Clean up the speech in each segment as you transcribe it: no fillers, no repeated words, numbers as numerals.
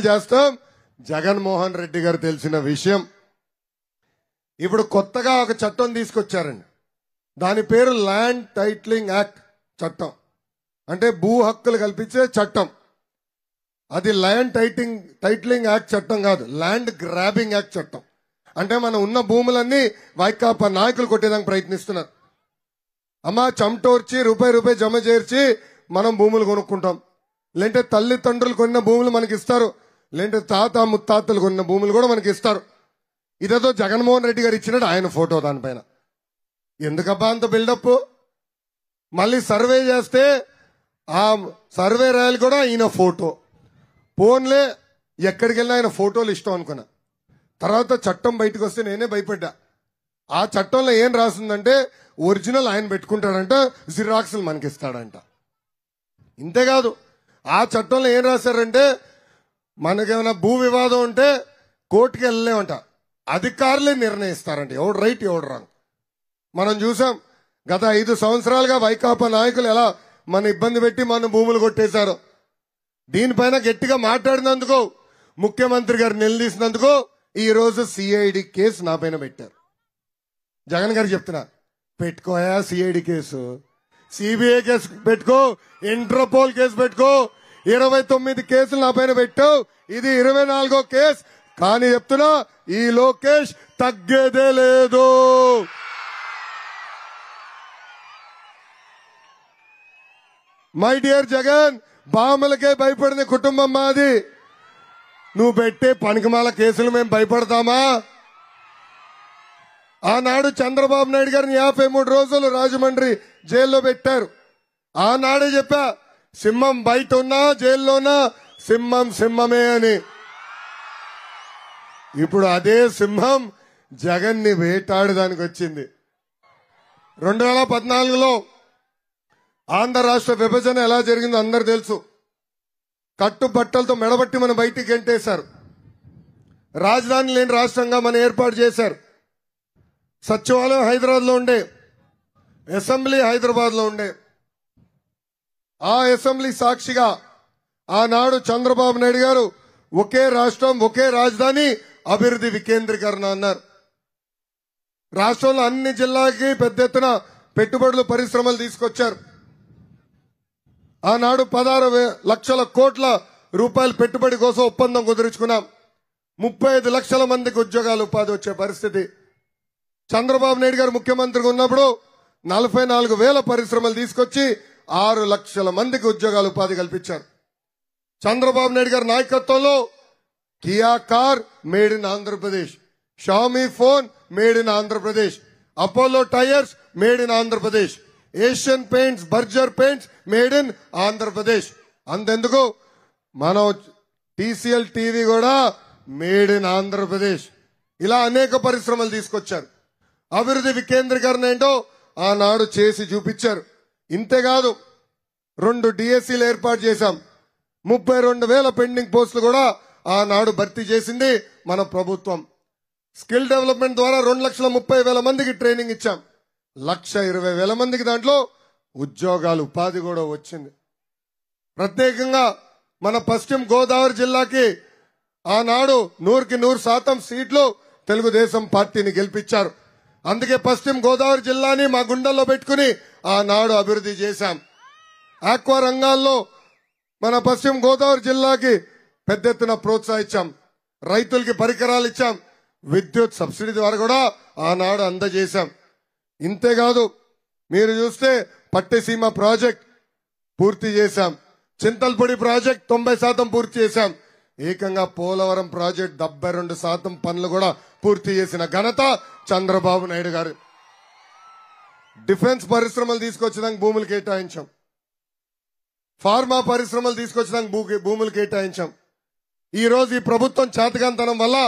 చేస్తాం. జగన్మోహన్ రెడ్డి గారు తెలిసిన విషయం. ఇప్పుడు కొత్తగా ఒక చట్టం తీసుకొచ్చారండి. దాని పేరు ల్యాండ్ టైటిలింగ్ యాక్ట్ చట్టం. అంటే భూ హక్కులు కల్పించే చట్టం. అది ల్యాండ్ టైటిలింగ్ యాక్ట్ చట్టం కాదు, ల్యాండ్ గ్రాబింగ్ యాక్ట్ చట్టం. అంటే మనం ఉన్న భూములన్నీ వైకాపా నాయకులు కొట్టేదానికి ప్రయత్నిస్తున్నారు. అమ్మా చమటోర్చి రూపాయి జమ చేర్చి మనం భూములు కొనుక్కుంటాం. లేదంటే తల్లిదండ్రులు కొన్న భూములు మనకి ఇస్తారు. లేదంటే తాత ముత్తాతలు కొన్న భూములు కూడా మనకి ఇస్తారు. ఇదేదో జగన్మోహన్ రెడ్డి గారు ఇచ్చినట్టు ఆయన ఫోటో దానిపైన. ఎందుకబ్బా అంత బిల్డప్? మళ్ళీ సర్వే చేస్తే ఆ సర్వే రాయలు కూడా ఈయన ఫోటో. ఫోన్లే ఎక్కడికి వెళ్ళినా ఆయన ఫోటోలు ఇష్టం అనుకున్నా. తర్వాత చట్టం బయటకు వస్తే నేనే భయపడ్డా. ఆ చట్టంలో ఏం రాసిందంటే ఒరిజినల్ ఆయన పెట్టుకుంటాడంట, జిరాక్స్లు మనకిస్తాడంట. ఇంతేకాదు ఆ చట్టంలో ఏం రాశారంటే మనకేమైనా భూ వివాదం ఉంటే కోర్టుకి వెళ్ళలేమంట, అధికారులే నిర్ణయిస్తారంట ఎవడు రైట్ ఎవడు రాంగ్. మనం చూసాం గత 5 సంవత్సరాలుగా వైకాపా నాయకులు ఎలా మన ఇబ్బంది పెట్టి మన భూములు కొట్టేశారు. దీనిపైన గట్టిగా మాట్లాడినందుకు, ముఖ్యమంత్రి గారు నిలదీసినందుకు ఈ రోజు సిఐడి కేసు నా పైన పెట్టారు. జగన్ గారు చెప్తున్నా, పెట్టుకోయా సిఐడి కేసు, సిబిఐ కేసు పెట్టుకో, ఇంటర్పోల్ కేసు పెట్టుకో. 29 కేసులు నా పైన పెట్టావు, ఇది 24వ కేసు. కానీ చెప్తున్నా ఈ లోకేష్ తగ్గేదే లేదు. మై డియర్ జగన్, బామలకే భయపడిన కుటుంబం మాది. నువ్వు పెట్టే పనికిమాల కేసులు మేము భయపడతామా? ఆనాడు చంద్రబాబు నాయుడు గారిని 53 రోజులు రాజమండ్రి జైల్లో పెట్టారు. ఆనాడే చెప్పా, సింహం బయట ఉన్నా జైల్లోనా సింహం సింహమే అని. ఇప్పుడు అదే సింహం జగన్ ని వేటాడడానికి వచ్చింది. 2014లో ఆంధ్ర రాష్ట్ర విభజన ఎలా జరిగిందో అందరు తెలుసు. కట్టుబట్టలతో మెడబట్టి మన బయటికి గెంటేశారు. రాజధాని లేని రాష్ట్రంగా మనం ఏర్పాటు చేశారు. సచివాలయం హైదరాబాద్ లో ఉండే, అసెంబ్లీ హైదరాబాద్ లో ఉండే. ఆ అసెంబ్లీ సాక్షిగా ఆనాడు చంద్రబాబు నాయుడు గారు ఒకే రాష్ట్రం ఒకే రాజధాని అభివృద్ధి వికేంద్రీకరణ అన్నారు. రాష్ట్రంలో అన్ని జిల్లాలకి పెద్ద ఎత్తున పెట్టుబడులు పరిశ్రమలు తీసుకొచ్చారు. ఆనాడు 16 లక్షల కోట్ల రూపాయల పెట్టుబడి కోసం ఒప్పందం కుదుర్చుకున్నాం. 35 లక్షల మందికి ఉద్యోగాలు ఉపాధి వచ్చే పరిస్థితి. చంద్రబాబు నాయుడు గారు ముఖ్యమంత్రిగా ఉన్నప్పుడు 44,000 పరిశ్రమలు తీసుకొచ్చి 6 లక్షల మందికి ఉద్యోగాలు ఉపాధి కల్పించారు. చంద్రబాబు నాయుడు గారి నాయకత్వంలో Kia car made in Andhra Pradesh, Xiaomi phone made in Andhra Pradesh, Apollo tyres made in Andhra Pradesh, Asian paints, Berger paints made in Andhra Pradesh. అంతెందుకు మనం టీసీఎల్ టీవీ కూడా మేడ్ ఇన్ ఆంధ్రప్రదేశ్. ఇలా అనేక పరిశ్రమలు తీసుకొచ్చారు. అభివృద్ధి వికేంద్రీకరణ ఏంటో ఆనాడు చేసి చూపించారు. ఇంతేకాదు 2 డిఎస్సీలు ఏర్పాటు చేశాం. 32,000 పెండింగ్ పోస్టులు కూడా ఆనాడు భర్తీ చేసింది మన ప్రభుత్వం. స్కిల్ డెవలప్మెంట్ ద్వారా 2,30,000 మందికి ట్రైనింగ్ ఇచ్చాం. 1,20,000 మందికి దాంట్లో ఉద్యోగాలు ఉపాధి కూడా వచ్చింది. ప్రత్యేకంగా మన పశ్చిమ గోదావరి జిల్లాకి ఆనాడు 100కి 100% సీట్లు తెలుగుదేశం పార్టీని గెలిపించారు. అందుకే పశ్చిమ గోదావరి జిల్లాని మా గుండెల్లో పెట్టుకుని ఆనాడు అభివృద్ధి చేశాం. ఆక్వా రంగాల్లో మన పశ్చిమ గోదావరి జిల్లాకి పెద్ద ఎత్తున ప్రోత్సహించాం. రైతులకి పరికరాలు ఇచ్చాం. విద్యుత్ సబ్సిడీ ద్వారా కూడా ఆనాడు అందజేశాం. ఇంతేకాదు మీరు చూస్తే పట్టిసీమ ప్రాజెక్ట్ పూర్తి చేశాం. చింతల్పూడి ప్రాజెక్ట్ 90% పూర్తి చేశాం. ఏకంగా పోలవరం ప్రాజెక్ట్ 72% పనులు కూడా పూర్తి చేసిన ఘనత చంద్రబాబు నాయుడు గారు. డిఫెన్స్ పరిశ్రమలు తీసుకొచ్చడానికి భూములు కేటాయించాం. ఫార్మా పరిశ్రమలు తీసుకొచ్చడానికి భూములు కేటాయించాం. ఈ రోజు ఈ ప్రభుత్వం చేతగాంతనం వల్ల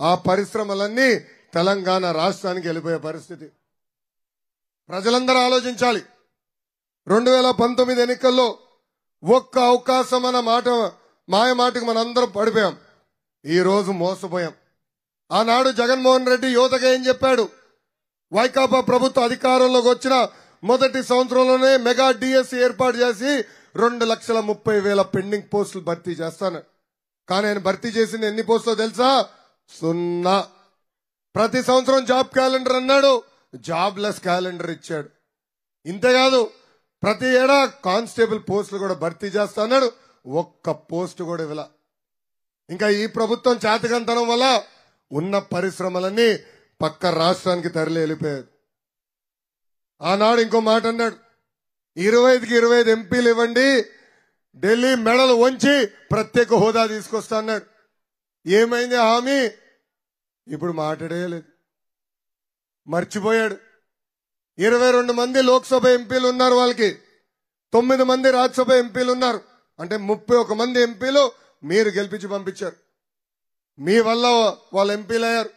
ఆ పరిశ్రమలన్నీ తెలంగాణ రాష్ట్రానికి వెళ్ళిపోయే పరిస్థితి. ప్రజలందరూ ఆలోచించాలి. 2019 ఎన్నికల్లో ఒక్క అవకాశం అన్న మాయ మాటకు మనందరం పడిపోయాం. ఈ రోజు మోసపోయాం. ఆనాడు జగన్మోహన్ రెడ్డి యువతగా ఏం చెప్పాడు? వైకాపా ప్రభుత్వ అధికారంలోకి వచ్చిన మొదటి సంవత్సరంలోనే మెగా డిఎస్సీ ఏర్పాటు చేసి 2,30,000 పెండింగ్ పోస్టులు భర్తీ చేస్తాను. కానీ ఆయన భర్తీ చేసింది ఎన్ని పోస్టులో తెలుసా? 0. ప్రతి సంవత్సరం జాబ్ క్యాలెండర్ అన్నాడు, జాబ్లెస్ క్యాలెండర్ ఇచ్చాడు. ఇంతేకాదు ప్రతి ఏడా కానిస్టేబుల్ పోస్టులు కూడా భర్తీ చేస్తా అన్నాడు, ఒక్క పోస్టు కూడా ఇవ్వలా. ఇంకా ఈ ప్రభుత్వం చేతకంతనం వల్ల ఉన్న పరిశ్రమలన్నీ పక్క రాష్ట్రానికి తరలి వెళ్ళిపోయారు. ఆనాడు ఇంకో మాట అన్నాడు, 25కి 25 ఎంపీలు ఇవ్వండి, ఢిల్లీ మెడలు వంచి ప్రత్యేక హోదా తీసుకొస్తా అన్నాడు. ఏమైంది హామీ? ఇప్పుడు మాట్లాడేయలేదు, మర్చిపోయాడు. 22 మంది లోక్సభ ఎంపీలు ఉన్నారు, వాళ్ళకి 9 మంది రాజ్యసభ ఎంపీలు ఉన్నారు. అంటే 31 మంది ఎంపీలు మీరు గెలిపించి పంపించారు. మీ వల్ల వాళ్ళు ఎంపీలు అయ్యారు.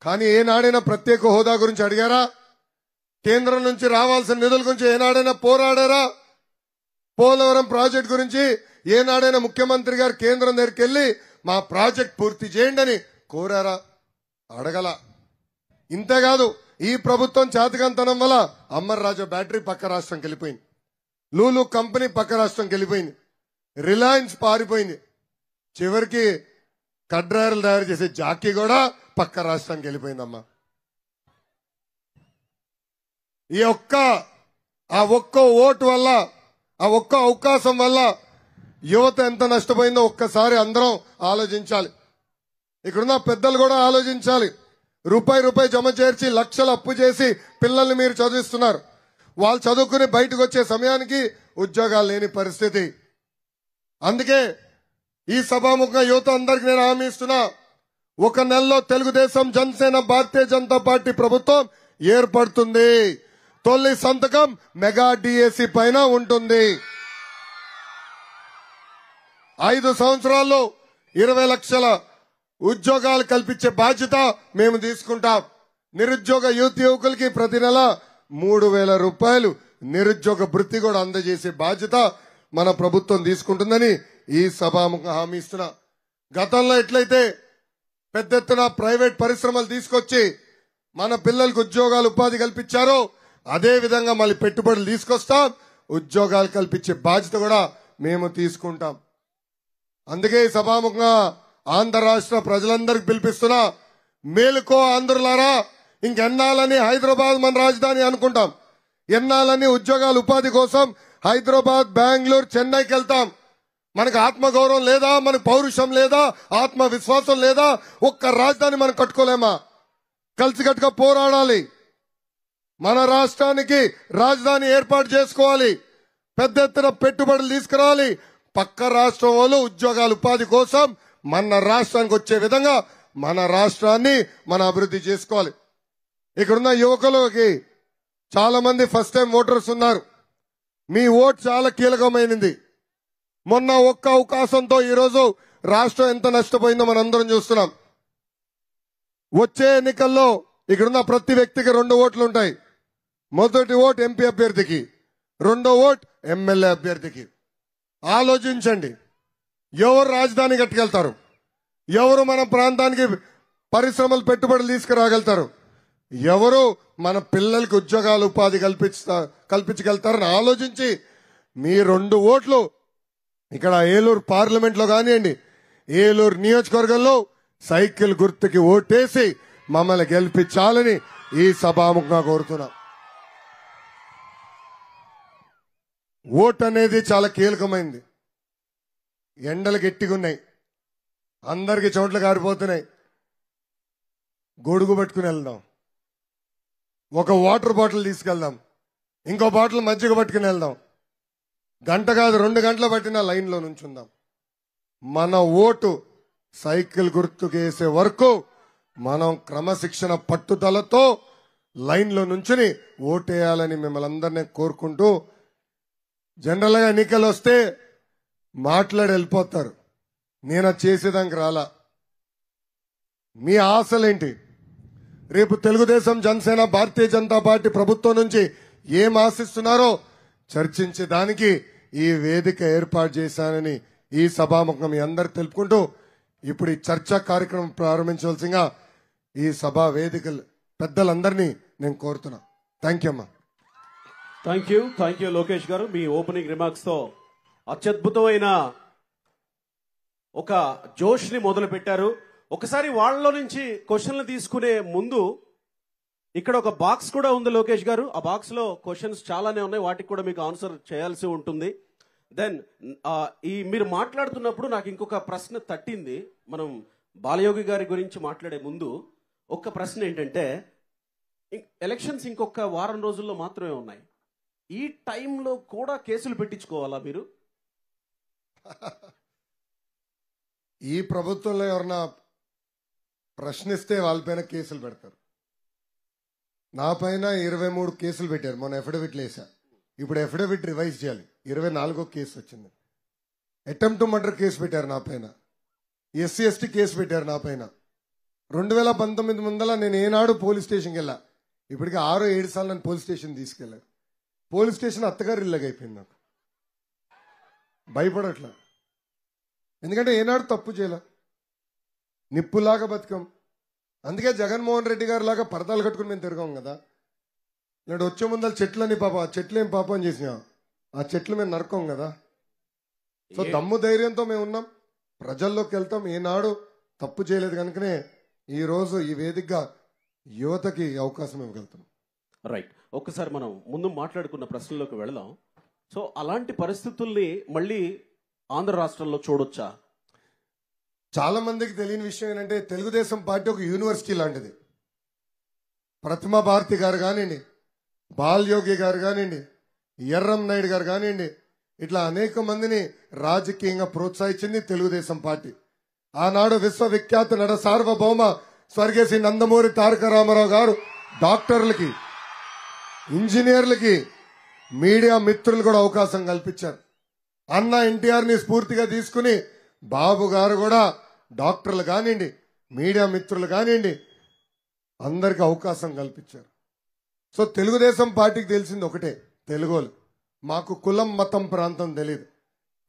కానీ ఏనాడైనా ప్రత్యేక హోదా గురించి అడిగారా? కేంద్రం నుంచి రావాల్సిన నిధుల గురించి ఏనాడైనా పోరాడారా? పోలవరం ప్రాజెక్ట్ గురించి ఏనాడైనా ముఖ్యమంత్రి గారు కేంద్రం దగ్గరికి వెళ్లి మా ప్రాజెక్ట్ పూర్తి చేయండి అని కోరారా? అడగల. ఇంతేకాదు ఈ ప్రభుత్వం చేతకంతనం వల్ల అమర్ రాజా బ్యాటరీ పక్క రాష్ట్రంకి వెళ్ళిపోయింది, లూలు కంపెనీ పక్క రాష్ట్రంకి వెళ్ళిపోయింది, రిలయన్స్ పారిపోయింది, చివరికి కడ్రాయలు తయారు చేసే జాకీ కూడా పక్క రాష్ట్రానికి వెళ్ళిపోయిందమ్మా. ఆ ఒక్క ఓటు వల్ల, ఆ ఒక్క అవకాశం వల్ల యువత ఎంత నష్టపోయిందో ఒక్కసారి అందరం ఆలోచించాలి. ఇక్కడున్న పెద్దలు కూడా ఆలోచించాలి. రూపాయి జమ చేర్చి లక్షలు అప్పు చేసి పిల్లల్ని మీరు చదివిస్తున్నారు. వాళ్ళు చదువుకుని బయటకు వచ్చే సమయానికి ఉద్యోగాలు లేని పరిస్థితి. అందుకే ఈ సభాముఖంగా యువత అందరికి నేను హామీ ఇస్తున్నా, 1 నెలలో తెలుగుదేశం, జనసేన, భారతీయ జనతా పార్టీ ప్రభుత్వం ఏర్పడుతుంది. తొలి సంతకం మెగా డిఎస్సి పైన ఉంటుంది. 5 సంవత్సరాల్లో 20 లక్షల ఉద్యోగాలు కల్పించే బాధ్యత మేము తీసుకుంటాం. నిరుద్యోగ యువకులకి ప్రతి నెల 3,000 రూపాయలు నిరుద్యోగ భృతి కూడా అందజేసే బాధ్యత మన ప్రభుత్వం తీసుకుంటుందని ఈ సభాముఖ హామీ ఇస్తున్నా. గతంలో ఎట్లయితే పెద్ద ఎత్తున ప్రైవేట్ పరిశ్రమలు తీసుకొచ్చి మన పిల్లలకు ఉద్యోగాలు, ఉపాధి కల్పించారో అదే విధంగా మళ్ళీ పెట్టుబడులు తీసుకొస్తాం, ఉద్యోగాలు కల్పించే బాధ్యత కూడా మేము తీసుకుంటాం. అందుకే ఈ సభాముఖంగా ఆంధ్ర రాష్ట్ర ప్రజలందరికీ పిలిపిస్తున్నా, మేలుకో ఆంధ్రులారా, ఇంకెన్నాళ్ళని హైదరాబాద్ మన రాజధాని అనుకుంటాం, ఎన్నాళ్ళని ఉద్యోగాలు, ఉపాధి కోసం హైదరాబాద్, బెంగళూరు, చెన్నైకి వెళ్తాం. మనకు ఆత్మగౌరవం లేదా? మనకు పౌరుషం లేదా? ఆత్మవిశ్వాసం లేదా? ఒక్క రాజధాని మనం కట్టుకోలేమా? కలిసికట్టుగా పోరాడాలి. మన రాష్ట్రానికి రాజధాని ఏర్పాటు చేసుకోవాలి. పెద్ద ఎత్తున పెట్టుబడులు తీసుకురావాలి. పక్క రాష్ట్రం వాళ్ళు ఉద్యోగాలు, ఉపాధి కోసం మన రాష్ట్రానికి వచ్చే విధంగా మన రాష్ట్రాన్ని మనం అభివృద్ధి చేసుకోవాలి. ఇక్కడున్న యువకులకి చాలా మంది ఫస్ట్ టైం ఓటర్స్ ఉన్నారు. మీ ఓటు చాలా కీలకమైనది. మొన్న ఒక్క అవకాశంతో ఈరోజు రాష్ట్రం ఎంత నష్టపోయిందో మనందరం చూస్తున్నాం. వచ్చే ఎన్నికల్లో ఇక్కడున్న ప్రతి వ్యక్తికి 2 ఓట్లు ఉంటాయి. మొదటి ఓటు ఎంపీ అభ్యర్థికి, రెండో ఓటు ఎమ్మెల్యే అభ్యర్థికి. ఆలోచించండి, ఎవరు రాజధాని కట్టుకెళ్తారు? ఎవరు మన ప్రాంతానికి పరిశ్రమలు, పెట్టుబడులు తీసుకురాగలుగుతారు? ఎవరు మన పిల్లలకి ఉద్యోగాలు, ఉపాధి కల్పించగలుగుతారని ఆలోచించి మీ 2 ఓట్లు ఇక్కడ ఏలూరు పార్లమెంట్ లో కానివ్వండి, ఏలూరు నియోజకవర్గంలో సైకిల్ గుర్తుకి ఓటేసి మమ్మల్ని గెలిపించాలని ఈ సభాముఖంగా కోరుతున్నా. ఓటు అనేది చాలా కీలకమైంది. ఎండలు గట్టిగా ఉన్నాయి, అందరికి చోట్ల కారిపోతున్నాయి. గొడుగు పట్టుకుని వెళ్దాం, ఒక వాటర్ బాటిల్ తీసుకెళ్దాం, ఇంకో బాటిల్ మజ్జిగ పట్టుకుని వెళ్దాం. గంట కాదు 2 గంటలు పట్టిన లైన్లో నుంచుందాం. మన ఓటు సైకిల్ గుర్తుకేసే వరకు మనం క్రమశిక్షణ, పట్టుదలతో లైన్లో నుంచుని ఓటేయాలని మిమ్మల్ని అందరినీ కోరుకుంటూ, జనరల్ గా ఎన్నికలు వస్తే మాట్లాడి వెళ్ళిపోతారు. నేను చేసేదానికి రాలా. మీ ఆశలేంటి? రేపు తెలుగుదేశం, జనసేన, భారతీయ జనతా పార్టీ ప్రభుత్వం నుంచి ఏం ఆశిస్తున్నారో చర్చించేదానికి ఈ వేదిక ఏర్పాటు చేశానని ఈ సభాముఖం మీ అందరు తెలుపుకుంటూ, ఇప్పుడు ఈ చర్చా కార్యక్రమం ప్రారంభించవలసిందిగా ఈ సభా వేదికలు పెద్దలందరినీ నేను కోరుతున్నా. థ్యాంక్ యూ అమ్మా. థ్యాంక్ యూ లోకేష్ గారు. మీ ఓపెనింగ్ రిమార్క్స్ తో అత్యద్భుతమైన ఒక జోష్ని మొదలు పెట్టారు. ఒకసారి వాళ్ళలో నుంచి క్వశ్చన్లు తీసుకునే ముందు ఇక్కడ ఒక బాక్స్ కూడా ఉంది లోకేష్ గారు. ఆ బాక్స్ లో క్వశ్చన్స్ చాలానే ఉన్నాయి, వాటికి కూడా మీకు ఆన్సర్ చేయాల్సి ఉంటుంది. దెన్ ఈ మీరు మాట్లాడుతున్నప్పుడు నాకు ఇంకొక ప్రశ్న తట్టింది. మనం బాలయోగి గారి గురించి మాట్లాడే ముందు ఒక ప్రశ్న ఏంటంటే, ఎలక్షన్స్ ఇంకొక వారం రోజుల్లో మాత్రమే ఉన్నాయి. ఈ టైంలో కూడా కేసులు పెట్టించుకోవాలా మీరు? ఈ ప్రభుత్వంలో ఎవరన్నా ప్రశ్నిస్తే వాళ్ళపైన కేసులు పెడతారు. నా పైన 23 కేసులు పెట్టారు. మొన్న ఎఫిడవిట్లు వేసా. ఇప్పుడు ఎఫిడవిట్ రివైజ్ చేయాలి. 24వ కేసు వచ్చింది. అటెంప్ట్ మర్డర్ కేసు పెట్టారు నా పైన. ఎస్సీ ఎస్టీ కేసు పెట్టారు నా పైన. 2019 ముందల నేను ఏనాడు పోలీస్ స్టేషన్కి వెళ్ళా. ఇప్పటికి 6-7 సార్లు నన్ను పోలీస్ స్టేషన్ తీసుకెళ్లారు. పోలీస్ స్టేషన్ అత్తగారు ఇల్లగా అయిపోయింది నాకు. భయపడట్లా, ఎందుకంటే ఏనాడు తప్పు చేయలే. నిప్పులాగా బతికం. అందుకే జగన్మోహన్ రెడ్డి గారి లాగా పరదాలు కట్టుకుని మేము తిరగాం కదా. నేను వచ్చే ముందర చెట్లని పాప, ఆ చెట్లు ఏం పాపం చేసినా, ఆ చెట్లు మేము నరకం కదా. సో దమ్ము ధైర్యంతో మేము ఉన్నాం, ప్రజల్లోకి వెళ్తాం. ఏనాడు తప్పు చేయలేదు కనుకనే ఈ రోజు ఈ వేదికగా యువతకి అవకాశం ఇవ్వగలుగుతాం. రైట్, ఒక్కసారి మనం ముందు మాట్లాడుకున్న ప్రశ్నలోకి వెళదాం. సో అలాంటి పరిస్థితుల్ని మళ్ళీ ఆంధ్ర రాష్ట్రంలో చూడొచ్చా? చాలా మందికి తెలియని విషయం ఏంటంటే, తెలుగుదేశం పార్టీ ఒక యూనివర్సిటీ లాంటిది. ప్రతిమా భారతి గారు కానివ్వండి, బాలయోగి గారు కానివ్వండి, ఎర్రం నాయుడు గారు కానివ్వండి, ఇట్లా అనేక మందిని రాజకీయంగా ప్రోత్సహించింది తెలుగుదేశం పార్టీ. ఆనాడు విశ్వవిఖ్యాత నట సార్వభౌమ స్వర్గీయ శ్రీ నందమూరి తారక రామారావు గారు డాక్టర్లకి, ఇంజనీర్లకి, మీడియా మిత్రులు కూడా అవకాశం కల్పించారు. అన్న ఎన్టీఆర్ ని స్ఫూర్తిగా తీసుకుని బాబు గారు కూడా డాక్టర్లు కానివ్వండి, మీడియా మిత్రులు కానివ్వండి, అందరికి అవకాశం కల్పించారు. సో తెలుగుదేశం పార్టీకి తెలిసింది ఒకటే, తెలుగోలు. మాకు కులం మతం ప్రాంతం తెలియదు.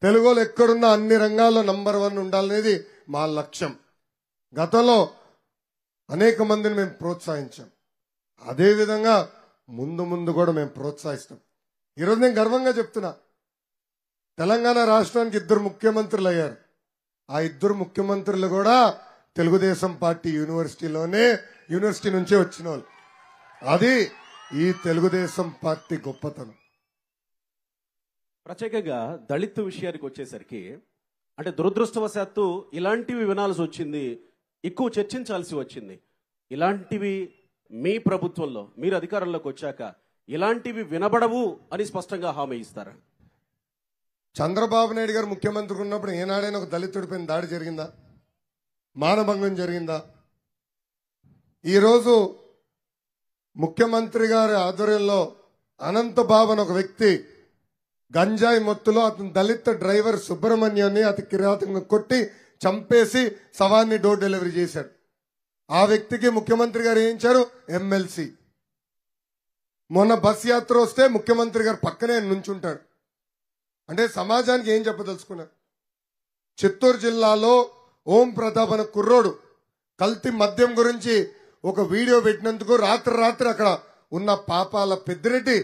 తెలుగోలు ఎక్కడున్నా అన్ని రంగాల్లో నంబర్ 1 ఉండాలనేది మా లక్ష్యం. గతంలో అనేక మందిని మేము ప్రోత్సహించాం. అదేవిధంగా ముందు ముందు కూడా మేము ప్రోత్సహిస్తాం. ఈరోజు నేను గర్వంగా చెప్తున్నా, తెలంగాణ రాష్ట్రానికి 2 ముఖ్యమంత్రులు అయ్యారు. ఆ 2 ముఖ్యమంత్రులు కూడా తెలుగుదేశం పార్టీ యూనివర్సిటీ నుంచే వచ్చిన వాళ్ళు. అది ఈ తెలుగుదేశం పార్టీ గొప్పతనం. ప్రత్యేకంగా దళిత విషయానికి వచ్చేసరికి, అంటే దురదృష్టవశాత్తు ఇలాంటివి వినాల్సి వచ్చింది, ఎక్కువ చర్చించాల్సి వచ్చింది. ఇలాంటివి మీ ప్రభుత్వంలో మీరు అధికారంలోకి వచ్చాక ఇలాంటివి వినబడవు అని స్పష్టంగా హామీ ఇస్తారా? చంద్రబాబు నాయుడు గారు ముఖ్యమంత్రి ఉన్నప్పుడు ఏనాడైనా ఒక దళితుడిపైన దాడి జరిగిందా? మానభంగం జరిగిందా? ఈరోజు ముఖ్యమంత్రి గారి ఆధ్వర్యంలో అనంతబాబు అని ఒక వ్యక్తి గంజాయి మొత్తులో అతని దళిత డ్రైవర్ సుబ్రహ్మణ్యాన్ని అతి కిరాతకంగా కొట్టి చంపేసి శవాన్ని డోర్ డెలివరీ చేశాడు. ఆ వ్యక్తికి ముఖ్యమంత్రి గారు వేయించారు ఎమ్మెల్సీ. మొన్న బస్ యాత్ర వస్తే ముఖ్యమంత్రి గారు పక్కనే నుంచుంటాడు. అంటే సమాజానికి ఏం చెప్పదలుచుకున్నారు? చిత్తూరు జిల్లాలో ఓం ప్రతాప్ అనే కుర్రోడు కల్తీ మద్యం గురించి ఒక వీడియో పెట్టినందుకు రాత్రి అక్కడ ఉన్న పాపాల పెద్దిరెడ్డి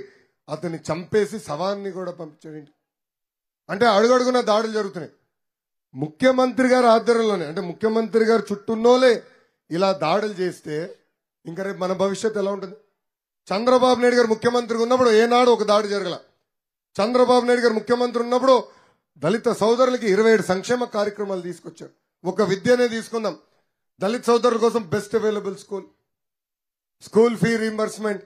అతన్ని చంపేసి శవాన్ని కూడా పంపించాడు. అంటే అడుగడుగున దాడులు జరుగుతున్నాయి. ముఖ్యమంత్రి గారి ఆధ్వర్యంలోనే, అంటే ముఖ్యమంత్రి గారు చుట్టూన్నోలే ఇలా దాడులు చేస్తే ఇంకా రేపు మన భవిష్యత్తు ఎలా ఉంటుంది? చంద్రబాబు నాయుడు గారు ముఖ్యమంత్రిగా ఉన్నప్పుడు ఏనాడు ఒక దాడి జరగల. చంద్రబాబు నాయుడు గారు ముఖ్యమంత్రి ఉన్నప్పుడు దళిత సోదరులకి 27 సంక్షేమ కార్యక్రమాలు తీసుకొచ్చారు. ఒక విద్యనే తీసుకుందాం, దళిత సోదరుల కోసం best available school fee reimbursement,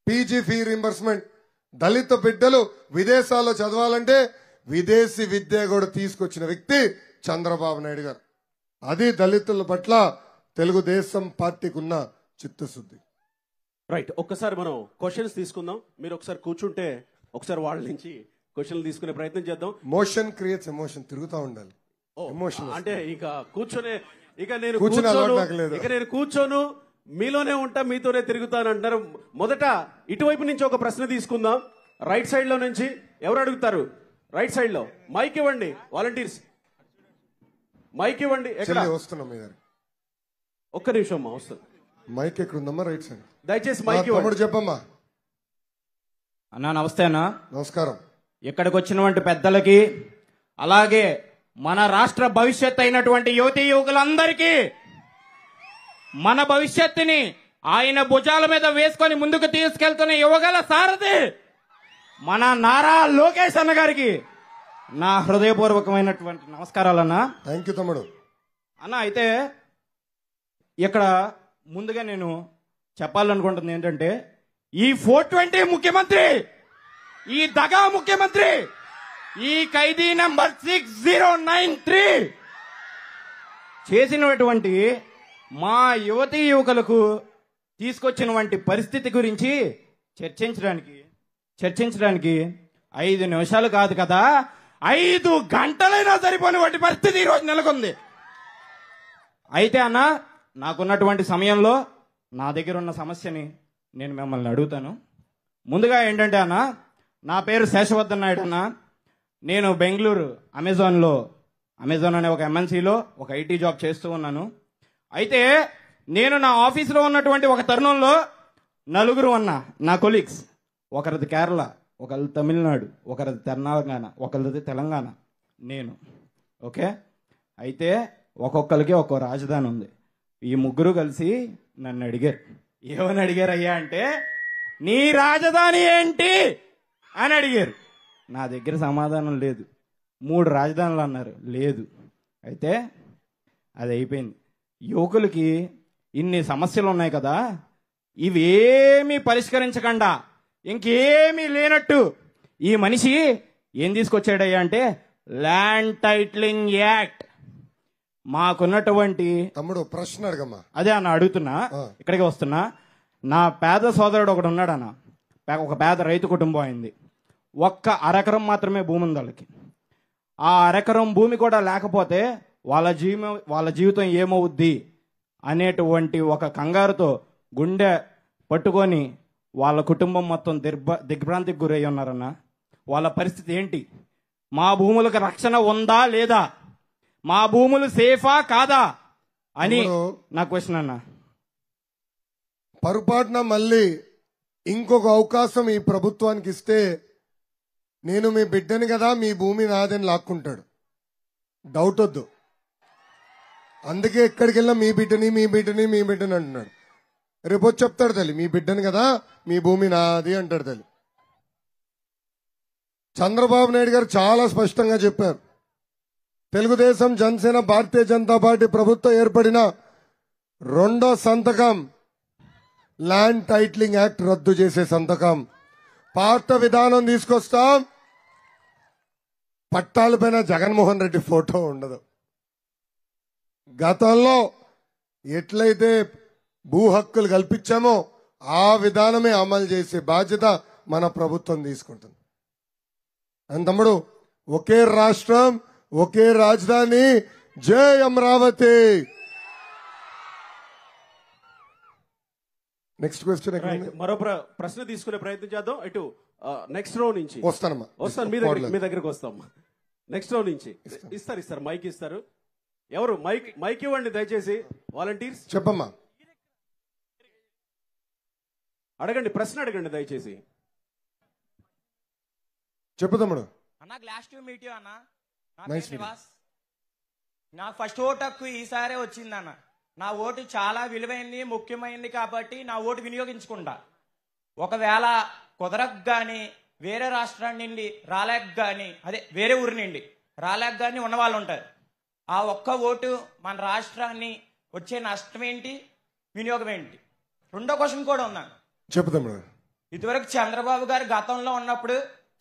PG fee reimbursement. దళిత బిడ్డలు విదేశాల్లో చదవాలంటే విదేశీ విద్య కూడా తీసుకొచ్చిన వ్యక్తి చంద్రబాబు నాయుడు గారు. అది దళితుల పట్ల తెలుగుదేశం పార్టీకి ఉన్న చిత్తశుద్ధి. రైట్, ఒక్కసారి మనం క్వశ్చన్స్ తీసుకుందాం. మీరు ఒకసారి కూర్చుంటే ఒకసారి వాళ్ళ నుంచి క్వశ్చన్లు తీసుకునే ప్రయత్నం చేద్దాం. మోషన్ క్రియేట్స్ ఎమోషన్, తిరుగుతూ ఉండాలి. ఎమోషన్ అంటే ఇక కూర్చొని నేను కూర్చోను, మీలోనే ఉంటా, మీతోనే తిరుగుతాను అంటారు. మొదట ఇటువైపు నుంచి ఒక ప్రశ్న తీసుకుందాం. రైట్ సైడ్ లో నుంచి ఎవరు అడుగుతారు? రైట్ సైడ్ లో మైక్ ఇవ్వండి. వాలంటీర్స్ మైక్ ఇవ్వండి. ఎక్కడ వస్తున్నాం? ఒక్క నిమిషం అమ్మా, వస్తుంది. మైక్ ఎక్కడ ఉందమ్మా? Right side. దయచేసి మైక్ ఇవ్వండి. చెప్పమ్మా. అన్నా నమస్తే అన్నా. నమస్కారం. ఇక్కడికి వచ్చినటువంటి పెద్దలకి, అలాగే మన రాష్ట్ర భవిష్యత్ అయినటువంటి యువతీ యువకులందరికీ మన భవిష్యత్తుని ఆయన భుజాల మీద వేసుకొని ముందుకు తీసుకెళ్తున్న యువగల సారథి మన నారా లోకేష్ అన్న గారికి నా హృదయపూర్వకమైనటువంటి నమస్కారాలన్నా. థ్యాంక్ యూ తమ్ముడు. అన్న, అయితే ఇక్కడ ముందుగా నేను చెప్పాలనుకుంటుంది ఏంటంటే, ఈ 420 ముఖ్యమంత్రి, ఈ దగా ముఖ్యమంత్రి, ఈ ఖైదీ నంబర్ 6093 చేసినటువంటి మా యువతీ యువకులకు తీసుకొచ్చినటువంటి పరిస్థితి గురించి చర్చించడానికి 5 నిమిషాలు కాదు కదా, 5 గంటలైనా సరిపోయినటువంటి పరిస్థితి ఈరోజు నెలకొంది. అయితే అన్న, నాకున్నటువంటి సమయంలో నా దగ్గర ఉన్న సమస్యని నేను మిమ్మల్ని అడుగుతాను. ముందుగా ఏంటంటే అన్న, నా పేరు శేషవర్ధన్ నాయుడు అన్న. నేను బెంగళూరు అమెజాన్ అనే ఒక ఎంఎన్సీలో ఒక ఐటీ జాబ్ చేస్తూ ఉన్నాను. అయితే నేను నా ఆఫీసులో ఉన్నటువంటి ఒక తరుణంలో నలుగురు నా కొలీగ్స్, ఒకరిది కేరళ, ఒకరిది తమిళనాడు, ఒకరిది తెలంగాణ, ఒకరిది తెలంగాణ, నేను. ఓకే, అయితే ఒక్కొక్కరికి ఒక్కో రాజధాని ఉంది. ఈ ముగ్గురు కలిసి నన్ను అడిగారు. ఏమని అడిగారు అయ్యా అంటే, నీ రాజధాని ఏంటి అని అడిగారు. నా దగ్గర సమాధానం లేదు. 3 రాజధానులు అన్నారు, లేదు. అయితే అది అయిపోయింది. యువకులకి ఇన్ని సమస్యలు ఉన్నాయి కదా, ఇవేమీ పరిష్కరించకుండా ఇంకేమీ లేనట్టు ఈ మనిషి ఏం తీసుకొచ్చాడయ్యా అంటే, ల్యాండ్ టైటిలింగ్ యాక్ట్. మాకున్నటువంటి తమ్ముడు ప్రశ్న అడగమ్మా. అదే అన్న అడుగుతున్నా, ఇక్కడికి వస్తున్నా. నా పేద సోదరుడు ఒకడు ఉన్నాడన్న, ఒక పేద రైతు కుటుంబం అయింది. 1 అరెకరం మాత్రమే భూమి ఉంది వాళ్ళకి. ఆ అరెకరం భూమి కూడా లేకపోతే వాళ్ళ జీవితం ఏమవుద్ది అనేటువంటి ఒక కంగారుతో గుండె పట్టుకొని వాళ్ళ కుటుంబం మొత్తం దిగ్భ్రాంతికి గురై ఉన్నారన్న. వాళ్ళ పరిస్థితి ఏంటి? మా భూములకు రక్షణ ఉందా లేదా, మా భూములు సేఫా కాదా అని నా క్వశ్చన్ అన్న. పొరపాటున మళ్ళీ ఇంకొక అవకాశం ఈ ప్రభుత్వానికి ఇస్తే, నేను మీ బిడ్డని కదా, మీ భూమి నాదని లాక్కుంటాడు. డౌట్ వద్దు. అందుకే ఎక్కడికి వెళ్ళినా మీ బిడ్డని అంటున్నాడు. రేపొచ్చి చెప్తాడు తల్లి, మీ బిడ్డని కదా, మీ భూమి నాది అంటాడు తల్లి. చంద్రబాబు నాయుడు గారు చాలా స్పష్టంగా చెప్పారు. తెలుగుదేశం, జనసేన, భారతీయ జనతా పార్టీ ప్రభుత్వం ఏర్పడిన 2వ సంతకం ల్యాండ్ టైటిలింగ్ యాక్ట్ రద్దు చేసే సంతకం. పాత విధానం తీసుకొస్తాం. పట్టాలపైన జగన్మోహన్ రెడ్డి ఫోటో ఉండదు. గతంలో ఎట్లయితే భూ హక్కులు కల్పించామో ఆ విధానమే అమలు చేసే బాధ్యత మన ప్రభుత్వం తీసుకుంటుంది. తమ్ముడు, ఒకే రాష్ట్రం, ఒకే రాజధాని, జై అమరావతి. Next question. మరో ప్రశ్న తీసుకునే ప్రయత్నం చేద్దాం. ఇటు నెక్స్ట్ రో నుంచి వస్తాను. మీ దగ్గరకు వస్తాం. నెక్స్ట్ రో నుంచి ఇస్తారు మైక్ ఇస్తారు. ఎవరు మైక్ ఇవ్వండి దయచేసి. వాలంటీర్స్ చెప్పమ్మా. అడగండి, ప్రశ్న అడగండి దయచేసి. చెప్పు తమ్ముడు. అన్న, గ్లాస్ టు మీట్ యు అన్న. నాకు ఫస్ట్ ఓటు హక్కు ఈసారే వచ్చిందన్న. నా ఓటు చాలా విలువైంది, ముఖ్యమైనది కాబట్టి నా ఓటు వినియోగించుకుంటా. ఒకవేళ కుదరకు గాని, వేరే రాష్ట్రం నుండి రాలేక గాని, అదే వేరే ఊరి నుండి రాలేక గాని ఉన్న వాళ్ళు ఉంటారు. ఆ ఒక్క ఓటు మన రాష్ట్రాన్ని వచ్చే నష్టం ఏంటి, వినియోగం ఏంటి? 2వ క్వశ్చన్ కూడా ఉన్నాను. చెప్పు తమ్ముడు. ఇదివరకు చంద్రబాబు గారు గతంలో ఉన్నప్పుడు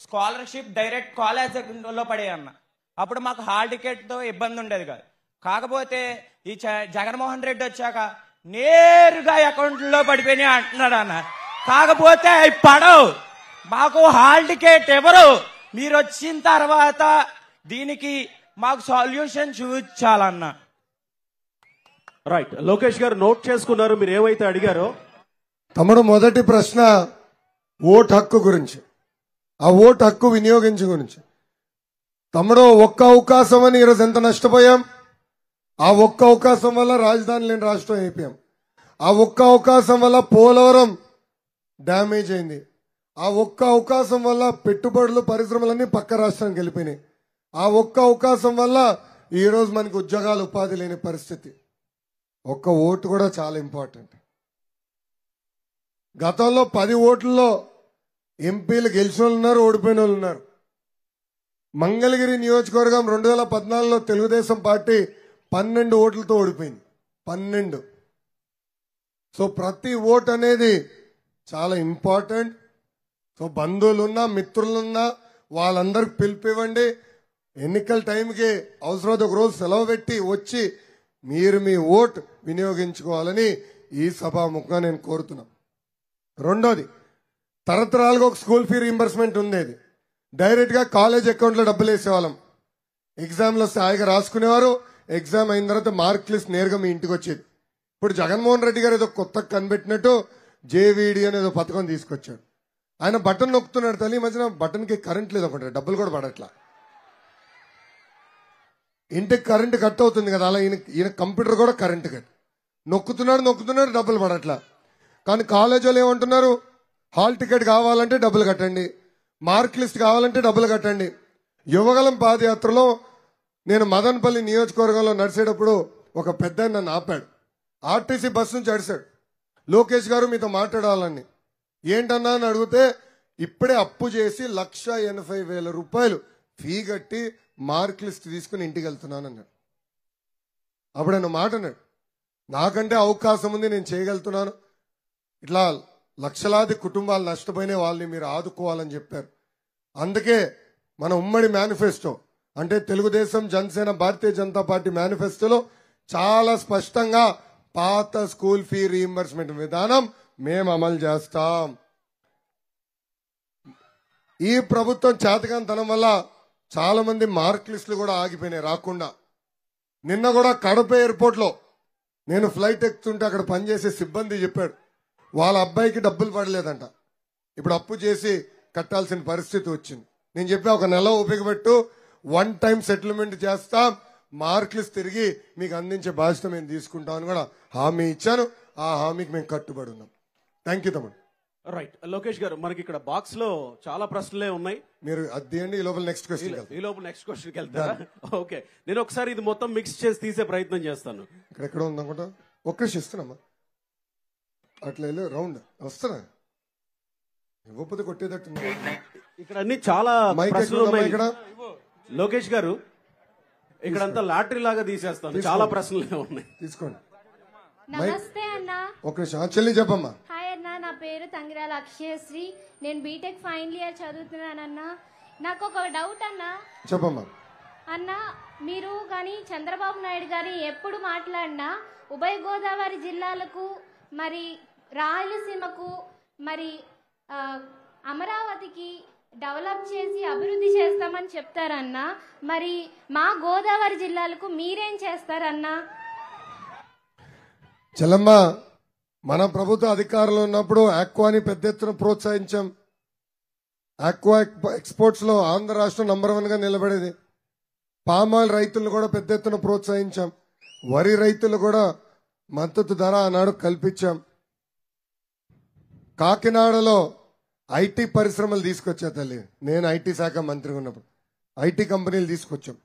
స్కాలర్షిప్ డైరెక్ట్ కాలేజ్ లో పడేయన్న. అప్పుడు మాకు హాల్ టికెట్ తో ఇబ్బంది ఉండేది కాదు. కాకపోతే ఈ జగన్మోహన్ రెడ్డి వచ్చాక నేరుగా అకౌంట్ లో పడిపోయినాయి అంటున్నాడు అన్న. కాకపోతే అవి పడవు, మాకు హాల్ టికెట్ ఎవరు. మీరు వచ్చిన తర్వాత దీనికి మాకు సొల్యూషన్ చూపించాలన్న. రైట్, లోకేష్ గారు నోట్ చేసుకున్నారు మీరు ఏవైతే అడిగారో. తమ్ముడు, మొదటి ప్రశ్న ఓటు హక్కు గురించి, ఆ ఓటు హక్కు వినియోగించు గురించి. తమ్ముడు, ఒక్క అవకాశం అని ఈరోజు ఎంత నష్టపోయాం. ఆ ఒక్క అవకాశం వల్ల రాజధాని లేని రాష్ట్రం అయిపోయాం. ఆ ఒక్క అవకాశం వల్ల పోలవరం డ్యామేజ్ అయింది. ఆ ఒక్క అవకాశం వల్ల పెట్టుబడులు, పరిశ్రమలన్నీ పక్క రాష్ట్రానికి వెళ్ళిపోయినాయి. ఆ ఒక్క అవకాశం వల్ల ఈ రోజు మనకి ఉద్యోగాలు ఉపాధి లేని పరిస్థితి. ఒక్క ఓటు కూడా చాలా ఇంపార్టెంట్. గతంలో 10 ఓట్లలో ఎంపీలు గెలిచిన వాళ్ళు ఉన్నారు, ఓడిపోయిన వాళ్ళు ఉన్నారు. మంగళగిరి నియోజకవర్గం 2014లో తెలుగుదేశం పార్టీ 12 ఓట్లతో ఓడిపోయింది. 12. సో ప్రతి ఓట్ అనేది చాలా ఇంపార్టెంట్. సో బంధువులున్నా మిత్రులున్నా వాళ్ళందరికి పిలిపివ్వండి. ఎన్నికల టైంకి అవసరమైతే ఒక రోజు సెలవు పెట్టి వచ్చి మీరు మీ ఓట్ వినియోగించుకోవాలని ఈ సభాముఖంగా నేను కోరుతున్నాను. రెండోది, తరతరాలుగా ఒక స్కూల్ ఫీ రీంబర్స్మెంట్ ఉండేది. డైరెక్ట్ గా కాలేజ్ అకౌంట్ లో డబ్బులు వేసేవాళ్ళం. ఎగ్జామ్లో వస్తే హాయిగా రాసుకునేవారు. ఎగ్జామ్ అయిన తర్వాత మార్క్ లిస్ట్ నేరుగా మీ ఇంటికి వచ్చేది. ఇప్పుడు జగన్మోహన్ రెడ్డి గారు ఏదో కొత్త కనిపెట్టినట్టు జేవీడి అనేదో పథకం తీసుకొచ్చాడు. ఆయన బటన్ నొక్కుతున్నాడు తల్లి. ఈ మధ్యన బటన్ కి కరెంట్ లేదు ఒకటి, డబ్బులు కూడా పడట్లా. ఇంటికి కరెంట్ కట్ అవుతుంది కదా, అలా ఈయన కంప్యూటర్ కూడా కరెంట్ కట్. నొక్కుతున్నాడు డబ్బులు పడట్లా. కానీ కాలేజ్ వాళ్ళు ఏమంటున్నారు, హాల్ టికెట్ కావాలంటే డబ్బులు కట్టండి, మార్క్ లిస్ట్ కావాలంటే డబ్బులు కట్టండి. యువగలం పాదయాత్రలో నేను మదనపల్లి నియోజకవర్గంలో నడిచేటప్పుడు ఒక పెద్ద నన్ను ఆపాడు. ఆర్టీసీ బస్సు నుంచి అడిశాడు, లోకేష్ గారు మీతో మాట్లాడాలని. ఏంటన్నా అని అడిగితే, ఇప్పుడే అప్పు చేసి 1,80,000 రూపాయలు ఫీ కట్టి మార్క్ లిస్ట్ తీసుకుని ఇంటికి వెళ్తున్నాను అన్నాడు. అప్పుడు ఆయన మాట అన్నాడు, నాకంటే అవకాశం ఉంది, నేను చేయగలుగుతున్నాను. ఇట్లా లక్షలాది కుటుంబాలు నష్టపోయిన వాళ్ళని మీరు ఆదుకోవాలని చెప్పారు. అందుకే మన ఉమ్మడి మేనిఫెస్టో అంటే తెలుగుదేశం, జనసేన, భారతీయ జనతా పార్టీ మేనిఫెస్టోలో చాలా స్పష్టంగా పాత స్కూల్ ఫీ రీయింబర్స్మెంట్ విధానం మేము అమలు చేస్తాం. ఈ ప్రభుత్వం చేతకానితనం వల్ల చాలా మంది మార్క్ లిస్టులు కూడా ఆగిపోయినాయి రాకుండా. నిన్న కూడా కడప ఎయిర్పోర్ట్ లో నేను ఫ్లైట్ ఎక్కుతుంటే అక్కడ పనిచేసే సిబ్బంది చెప్పాడు, వాళ్ళ అబ్బాయికి డబ్బులు పడలేదంట. ఇప్పుడు అప్పు చేసి కట్టాల్సిన పరిస్థితి వచ్చింది. నేను చెప్పా, ఒక నెల ఉపయోగపెట్టు, 1 టైం సెటిల్మెంట్ చేస్తాం, మార్క్ లిస్ట్ తిరిగి మీకు అందించే బాధ్యత మేము తీసుకుంటామని కూడా హామీ ఇచ్చాను. ఆ హామీకి మేము కట్టుబడి ఉన్నాం. థ్యాంక్ యూ తమ్ముడు. రైట్ లోకేష్ గారు, మనకి ఇక్కడ బాక్స్ లో చాలా ప్రశ్నలే ఉన్నాయి. మీరు అదేండి, ఈ లోపల నెక్స్ట్ క్వశ్చన్. ఈ లోపల నెక్స్ట్ క్వశ్చన్కి వెళ్తారా? ఓకే, నేను ఒకసారి ఇది మొత్తం మిక్స్ చేసి తీసే ప్రయత్నం చేస్తాను. ఇక్కడ ఉందనుకుంటా, ఒక్క నిమిషం ఇస్తున్నామా, అట్లా వెళ్ళి రౌండ్ వస్తున్నా, ఇవ్వకపోతే కొట్టేటట్టు. ఇక్కడ అన్ని చాలా ప్రశ్నలు ఉన్నాయి. ఇక్కడ లోకేష్ గారు, ఇక్కడంతా లాటరీ లాగా తీసేస్తాను, చాలా ప్రశ్నలే ఉన్నాయి. తీసుకోండి. నమస్తే అన్న. ఒక నిమిషం చెల్లి చెప్పమ్మా. హాయ్ అన్న, నా పేరు తంగిరాల అక్షయశ్రీ. నేను బీటెక్ ఫైనల్ ఇయర్ చదువుతున్నానన్న. నాకు ఒక డౌట్ అన్న. చెప్పమ్మా. అన్న, మీరు కానీ చంద్రబాబు నాయుడు గారి ఎప్పుడు మాట్లాడినా ఉభయ గోదావరి జిల్లాలకు, మరి రాయలసీమకు, మరి అమరావతికి డెవలప్ చేసి అభివృద్ధి చేస్తామని చెప్తారన్నా. మరి మా గోదావరి జిల్లాలకు మీరేం చేస్తారన్నా? చెల్లమ్మ, మన ప్రభుత్వ అధికారంలో ఉన్నప్పుడు ఆక్వాని పెద్ద ఎత్తున ప్రోత్సహించాం. ఆక్వా ఎక్స్పోర్ట్స్ లో ఆంధ్ర రాష్ట్రం నంబర్ 1 గా నిలబడేది. పామాయిల్ రైతులను కూడా పెద్ద ఎత్తున ప్రోత్సహించాం. వరి రైతులు కూడా మద్దతు ధర ఆనాడు కల్పించాం. కాకినాడలో ఐటీ పరిశ్రమలు తీసుకొచ్చా తల్లి. నేను ఐటీ శాఖ మంత్రిగా ఉన్నప్పుడు ఐటీ కంపెనీలు తీసుకొచ్చాం.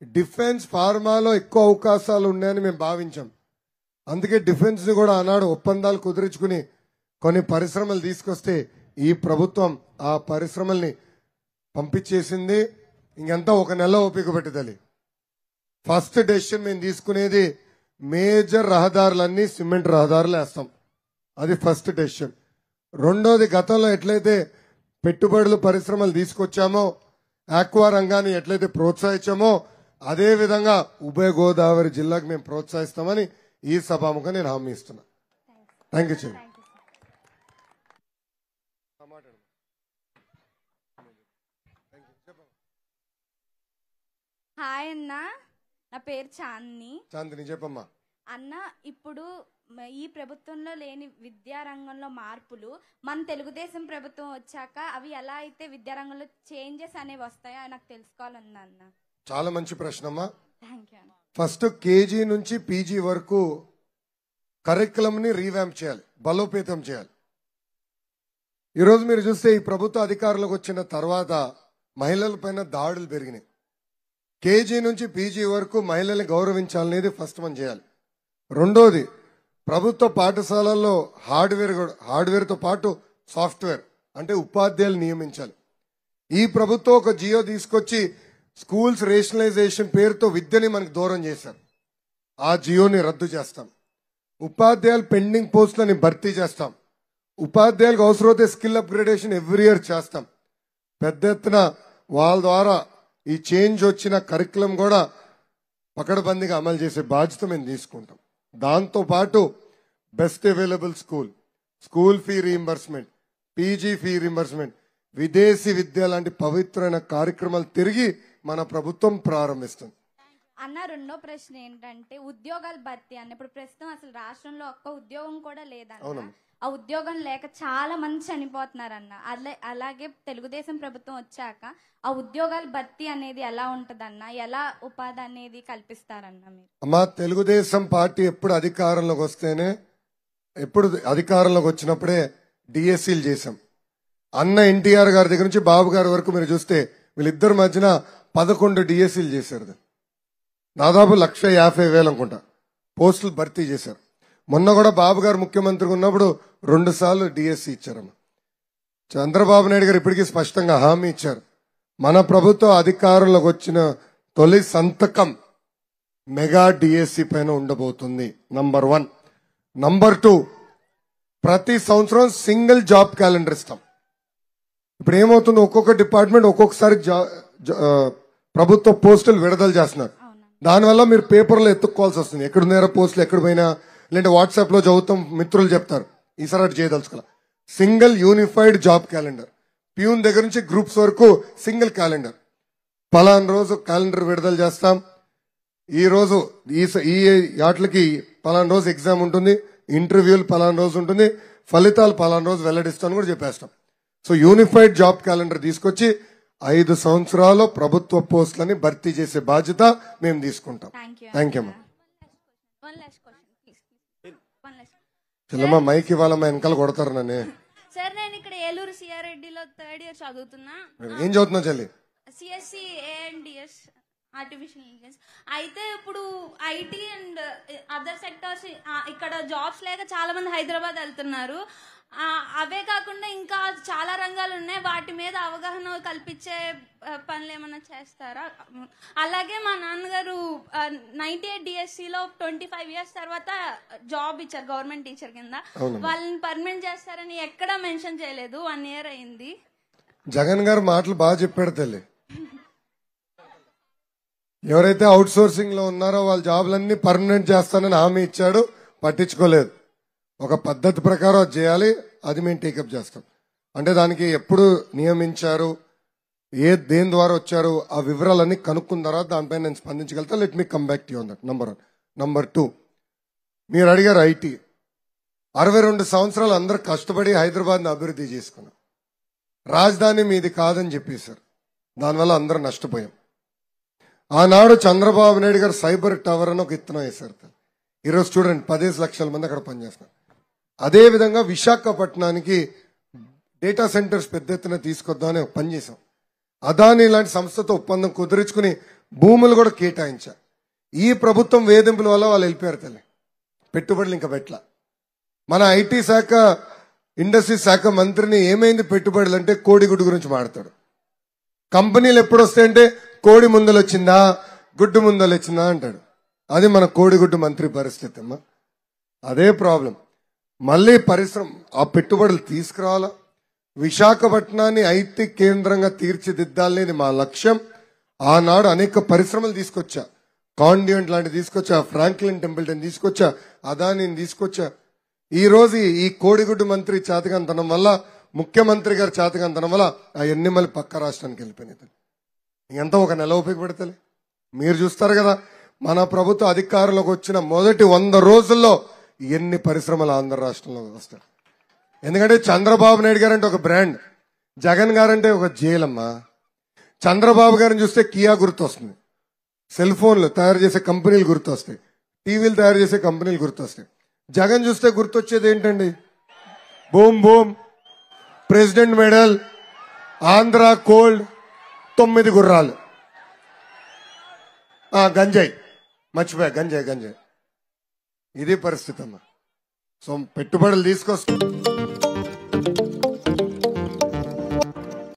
డిఫెన్స్, ఫార్మాలో ఎక్కువ అవకాశాలు ఉన్నాయని మేము భావించాం. అందుకే డిఫెన్స్ ని కూడా ఆనాడు ఒప్పందాలు కుదుర్చుకుని కొన్ని పరిశ్రమలు తీసుకొస్తే ఈ ప్రభుత్వం ఆ పరిశ్రమల్ని పంపించేసింది. ఇంకెంతా ఒక నెల ఓపిక పెట్టదలి. ఫస్ట్ డెసిషన్ మేము తీసుకునేది మేజర్ రహదారులన్నీ సిమెంట్ రహదారులు వేస్తాం. అది ఫస్ట్ డెసిషన్. రెండోది, గతంలో ఎట్లయితే పెట్టుబడులు పరిశ్రమలు తీసుకొచ్చామో, ఆక్వా రంగాన్ని ఎట్లయితే ప్రోత్సహించామో, అదే విధంగా ఉభయ గోదావరి జిల్లాకు మేము ప్రోత్సహిస్తామని ఈ సభాముఖంగా నేను హామీ ఇస్తున్నా. థ్యాంక్ యూ చెల్లి. హాయ్ అన్న, నా పేరు చాందిని చెప్పమ్మా. అన్న, ఇప్పుడు ఈ ప్రభుత్వంలో లేని విద్యారంగంలో మార్పులు మన తెలుగుదేశం ప్రభుత్వం వచ్చాక అవి ఎలా అయితే విద్యారంగంలో చేంజెస్ అనేవి వస్తాయో నాకు తెలుసుకోవాలన్నా అన్న. చాలా మంచి ప్రశ్న అమ్మా. Thank you. ఫస్ట్ కేజీ నుంచి పీజీ వరకు కరికులం ని రీవ్యాంప్ చేయాలి, బలోపేతం చేయాలి. ఈరోజు మీరు చూస్తే ఈ ప్రభుత్వ అధికారులకు వచ్చిన తర్వాత మహిళల పైన దాడులు పెరిగినాయి. కేజీ నుంచి పీజీ వరకు మహిళల్ని గౌరవించాలనేది ఫస్ట్ మనం చేయాలి. రెండోది, ప్రభుత్వ పాఠశాలల్లో హార్డ్వేర్తో పాటు సాఫ్ట్వేర్ అంటే ఉపాధ్యాయులు నియమించాలి. ఈ ప్రభుత్వం ఒక జియో తీసుకొచ్చి స్కూల్స్ రేషనలైజేషన్ పేరుతో విద్యని మనకు దూరం చేశారు. ఆ జియోని రద్దు చేస్తాం. ఉపాధ్యాయులు పెండింగ్ పోస్టులని భర్తీ చేస్తాం. ఉపాధ్యాయులకు అవసరమైతే స్కిల్ అప్గ్రేడేషన్ ఎవ్రీ ఇయర్ చేస్తాం. పెద్ద ఎత్తున వాళ్ళ ద్వారా ఈ చేంజ్ వచ్చిన కరికులం కూడా పకడ్బందీగా అమలు చేసే బాధ్యత మేము తీసుకుంటాం. దాంతో పాటు best available school fee reimbursement, PG fee reimbursement, విదేశీ విద్య లాంటి పవిత్రమైన కార్యక్రమాలు తిరిగి మన ప్రభుత్వం ప్రారంభిస్తుంది. అన్న రెండో ప్రశ్న ఏంటంటే ఉద్యోగాల భర్తీ అన్న. ఇప్పుడు ప్రస్తుతం అసలు రాష్ట్రంలో ఒక్క ఉద్యోగం కూడా లేదన్న. ఆ ఉద్యోగం లేక చాలా మంది చనిపోతున్నారన్న. అలాగే తెలుగుదేశం ప్రభుత్వం వచ్చాక ఆ ఉద్యోగాల భర్తీ అనేది ఎలా ఉంటదన్న, ఎలా ఉపాధి అనేది కల్పిస్తారన్న మీరు? అమ్మా, తెలుగుదేశం పార్టీ ఎప్పుడు అధికారంలోకి వచ్చినప్పుడే డిఎస్సీలు చేశాం. అన్న ఎన్టీఆర్ గారి దగ్గర నుంచి బాబు గారి వరకు మీరు చూస్తే వీళ్ళిద్దరి మధ్యన 11 డిఎస్సీలు చేశారు. దాదాపు 1,50,000 అనుకుంటా పోస్టులు భర్తీ చేశారు. మొన్న కూడా బాబు గారు ముఖ్యమంత్రిగా ఉన్నప్పుడు 2 సార్లు డిఎస్సీ ఇచ్చారమ్మా. చంద్రబాబు నాయుడు గారు ఇప్పటికీ స్పష్టంగా హామీ ఇచ్చారు, మన ప్రభుత్వం అధికారంలోకి వచ్చిన తొలి సంతకం మెగా డిఎస్సీ పైన ఉండబోతుంది. నంబర్ 1. నంబర్ 2, ప్రతి సంవత్సరం సింగిల్ జాబ్ క్యాలెండర్ ఇస్తాం. ఇప్పుడు ఏమవుతుంది, ఒక్కొక్క డిపార్ట్మెంట్ ఒక్కొక్కసారి ప్రభుత్వ పోస్టులు విడుదల చేస్తున్నారు. దానివల్ల మీరు పేపర్లో ఎత్తుక్కోవాల్సి వస్తుంది. ఎక్కడున్నారో పోస్టులు, ఎక్కడ పోయినా, లేదంటే వాట్సాప్ లో చదువుతాం, మిత్రులు చెప్తారు. ఈసారి అటు చేయదలుచుకోవాలి. Single unified job calendar, peon దగ్గర నుంచి గ్రూప్స్ వరకు సింగిల్ క్యాలెండర్. పలానా రోజు క్యాలెండర్ విడుదల చేస్తాం. ఈ రోజు ఈ వాటికి పలానా రోజు ఎగ్జామ్ ఉంటుంది, ఇంటర్వ్యూలు పలానా రోజు ఉంటుంది, ఫలితాలు పలానా రోజు వెల్లడిస్తాను కూడా చెప్పేస్తాం. సో యూనిఫైడ్ జాబ్ క్యాలెండర్ తీసుకొచ్చి 5 సంవత్సరాలు ప్రభుత్వ పోస్టులని భర్తీ చేసే బాధ్యత మేము తీసుకుంటాం. థ్యాంక్ యూ అమ్మా. చెల్లమ్మ మైక్ ఇవ్వాలమ్మా, వెనకాల కొడతారు నన్ను. సార్, నేను ఇక్కడ ఏలూరు సిఆర్రెడ్డిలో 3rd ఇయర్ చదువుతున్నా. ఏం చదువుతున్నా చెల్లి? CSC AMDS artificial intelligence. అయితే ఇప్పుడు ఐటీ అండ్ అదర్ సెక్టర్స్ ఇక్కడ జాబ్స్ లేక చాలా మంది హైదరాబాద్ వెళ్తున్నారు. అవే కాకుండా ఇంకా చాలా రంగాలు ఉన్నాయి, వాటి మీద అవగాహన కల్పించే పనులు ఏమైనా చేస్తారా? అలాగే మా నాన్నగారు 98 డిఎస్సిలో 25 years తర్వాత జాబ్ ఇచ్చారు గవర్నమెంట్ టీచర్ కింద. వాళ్ళని పర్మనెంట్ చేస్తారని ఎక్కడా మెన్షన్ చేయలేదు. 1 year అయింది. జగన్ గారు మాటలు బాగా చెప్పాడు తల్లి. ఎవరైతే అవుట్ సోర్సింగ్ లో ఉన్నారో వాళ్ళ జాబ్లన్నీ పర్మనెంట్ చేస్తానని హామీ ఇచ్చాడు, పట్టించుకోలేదు. ఒక పద్ధతి ప్రకారం అది చేయాలి, అది మేము టేకప్ చేస్తాం. అంటే దానికి ఎప్పుడు నియమించారు, దేని ద్వారా వచ్చారు, ఆ వివరాలన్నీ కనుక్కున్న తర్వాత దానిపై నేను స్పందించగలుగుతా. Let me come back to you on that. Number 1. Number 2, మీరు అడిగారు ఐటీ. 62 సంవత్సరాలు అందరూ కష్టపడి హైదరాబాద్ని అభివృద్ధి చేసుకున్నాం. రాజధాని మీది కాదని చెప్పేశారు, దానివల్ల అందరూ నష్టపోయాం. ఆనాడు చంద్రబాబు నాయుడు గారు సైబర్ టవర్ అని ఒక ఇత్తనం వేశారు. ఈరోజు చూడండి 15 లక్షల మంది అక్కడ పనిచేస్తున్నారు. అదే విధంగా విశాఖపట్నానికి డేటా సెంటర్స్ పెద్ద ఎత్తున తీసుకొద్దామని పనిచేశాం. అదానీ లాంటి సంస్థతో ఒప్పందం కుదుర్చుకుని భూములు కూడా కేటాయించారు. ఈ ప్రభుత్వం వేధింపుల వల్ల వాళ్ళు వెళ్ళిపోయారు తల్లి, పెట్టుబడులు ఇంకా పెట్టలా. మన ఐటీ శాఖ ఇండస్ట్రీ శాఖ మంత్రిని ఏమైంది పెట్టుబడులు అంటే కోడిగుడ్డు గురించి మాట్లాడతాడు. కంపెనీలు ఎప్పుడు వస్తాయంటే కోడి ముందలు వచ్చిందా గుడ్డు ముందలు వచ్చిందా అంటాడు. అది మన కోడిగుడ్డు మంత్రి పరిస్థితి అమ్మా. అదే ప్రాబ్లం. మళ్ళీ పరిశ్రమ ఆ పెట్టుబడులు తీసుకురావాలా, విశాఖపట్నాన్ని ఐటీ కేంద్రంగా తీర్చిదిద్దాలనేది మా లక్ష్యం. ఆనాడు అనేక పరిశ్రమలు తీసుకొచ్చా, కాండియంట్ లాంటి తీసుకొచ్చా, ఫ్రాంక్లిన్ టెంపుల్టన్ తీసుకొచ్చా, అదానీని తీసుకొచ్చా. ఈ రోజు ఈ కోడిగుడ్డు మంత్రి చేతకంతనం వల్ల, ముఖ్యమంత్రి గారి చేతకంతనం వల్ల అవన్నీ మళ్ళీ పక్క రాష్ట్రానికి వెళ్ళిపోయినాయి. ఎంత ఒక నెల ఉపయోగపడతలే. మీరు చూస్తారు కదా, మన ప్రభుత్వ అధికారంలోకి వచ్చిన మొదటి 100 రోజుల్లో ఎన్ని పరిశ్రమలు ఆంధ్ర రాష్ట్రంలో వస్తాయి. ఎందుకంటే చంద్రబాబు నాయుడు గారంటే ఒక బ్రాండ్, జగన్ గారంటే ఒక జైలమ్మా. చంద్రబాబు గారిని చూస్తే కియా గుర్తొస్తుంది, సెల్ ఫోన్లు తయారు చేసే కంపెనీలు గుర్తొస్తాయి, టీవీలు తయారు చేసే కంపెనీలు గుర్తొస్తాయి. జగన్ చూస్తే గుర్తొచ్చేది ఏంటండి? Boom boom, president medal, Andhra cold, 9 గుర్రాలు. గంజాయి మర్చిపోయా, గంజాయి ఇది పరిస్థితి అమ్మా. సో పెట్టుబడులు తీసుకొస్తా